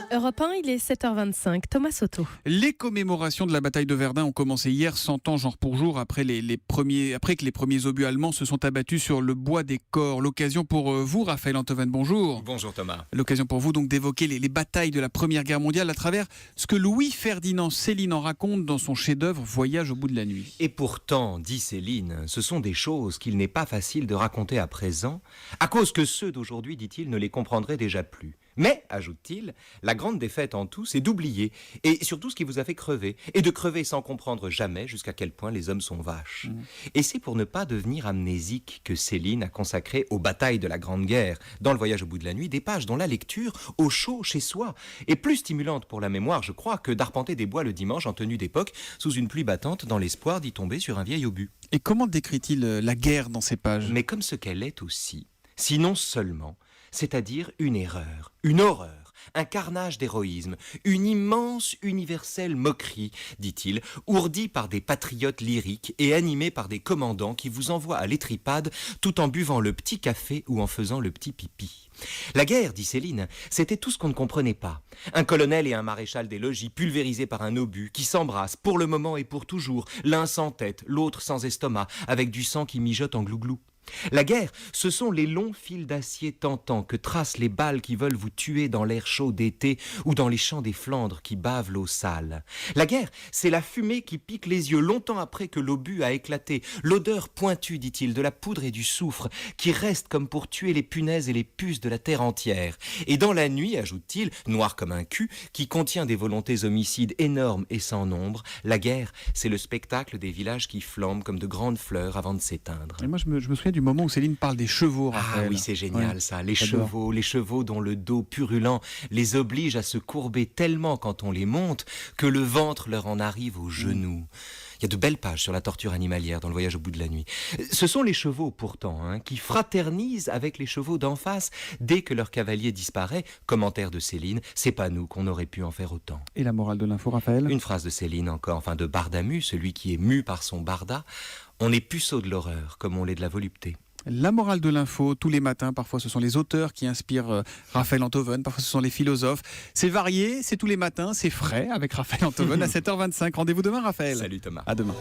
Europe 1, il est 7h25. Thomas Soto. Les commémorations de la bataille de Verdun ont commencé hier, 100 ans jour pour jour après que les premiers obus allemands se sont abattus sur le bois des corps. L'occasion pour vous, Raphaël Antoven, bonjour. Bonjour Thomas. L'occasion pour vous donc d'évoquer les batailles de la Première Guerre mondiale à travers ce que Louis-Ferdinand Céline en raconte dans son chef-d'œuvre Voyage au bout de la nuit. Et pourtant, dit Céline, ce sont des choses qu'il n'est pas facile de raconter à présent, à cause que ceux d'aujourd'hui, dit-il, ne les comprendraient déjà plus. Mais, ajoute-t-il, la grande défaite en tout, c'est d'oublier, et surtout ce qui vous a fait crever, et de crever sans comprendre jamais jusqu'à quel point les hommes sont vaches. Et c'est pour ne pas devenir amnésique que Céline a consacré aux batailles de la Grande Guerre, dans le Voyage au bout de la nuit, des pages dont la lecture, au chaud chez soi, est plus stimulante pour la mémoire, je crois, que d'arpenter des bois le dimanche en tenue d'époque, sous une pluie battante, dans l'espoir d'y tomber sur un vieil obus. Et comment décrit-il la guerre dans ces pages ? Mais comme ce qu'elle est aussi, sinon seulement, c'est-à-dire une erreur, une horreur, un carnage d'héroïsme, une immense universelle moquerie, dit-il, ourdie par des patriotes lyriques et animée par des commandants qui vous envoient à l'étripade tout en buvant le petit café ou en faisant le petit pipi. La guerre, dit Céline, c'était tout ce qu'on ne comprenait pas. Un colonel et un maréchal des logis pulvérisés par un obus qui s'embrassent pour le moment et pour toujours, l'un sans tête, l'autre sans estomac, avec du sang qui mijote en glouglou. La guerre, ce sont les longs fils d'acier tentants que tracent les balles qui veulent vous tuer dans l'air chaud d'été ou dans les champs des Flandres qui bavent l'eau sale. La guerre, c'est la fumée qui pique les yeux longtemps après que l'obus a éclaté, l'odeur pointue, dit-il, de la poudre et du soufre qui reste comme pour tuer les punaises et les puces de la terre entière. Et dans la nuit, ajoute-t-il, noir comme un cul, qui contient des volontés homicides énormes et sans nombre, la guerre, c'est le spectacle des villages qui flambent comme de grandes fleurs avant de s'éteindre. Et moi, je me souviens du moment où Céline parle des chevaux, Raphaël. Ah oui, c'est génial, Ouais, ça. Les j'adore. chevaux dont le dos purulent les oblige à se courber tellement quand on les monte que le ventre leur en arrive aux genoux. Il y a de belles pages sur la torture animalière dans le Voyage au bout de la nuit. Ce sont les chevaux pourtant qui fraternisent avec les chevaux d'en face dès que leur cavalier disparaît. Commentaire de Céline, c'est pas nous qu'on aurait pu en faire autant. Et la morale de l'info, Raphaël ? Une phrase de Céline encore, enfin de Bardamu, celui qui est mu par son barda. On est puceau de l'horreur comme on l'est de la volupté. La morale de l'info, tous les matins, parfois ce sont les auteurs qui inspirent Raphaël Antoven, parfois ce sont les philosophes. C'est varié, c'est tous les matins, c'est frais avec Raphaël Antoven à 7h25. Rendez-vous demain, Raphaël. Salut Thomas. À demain.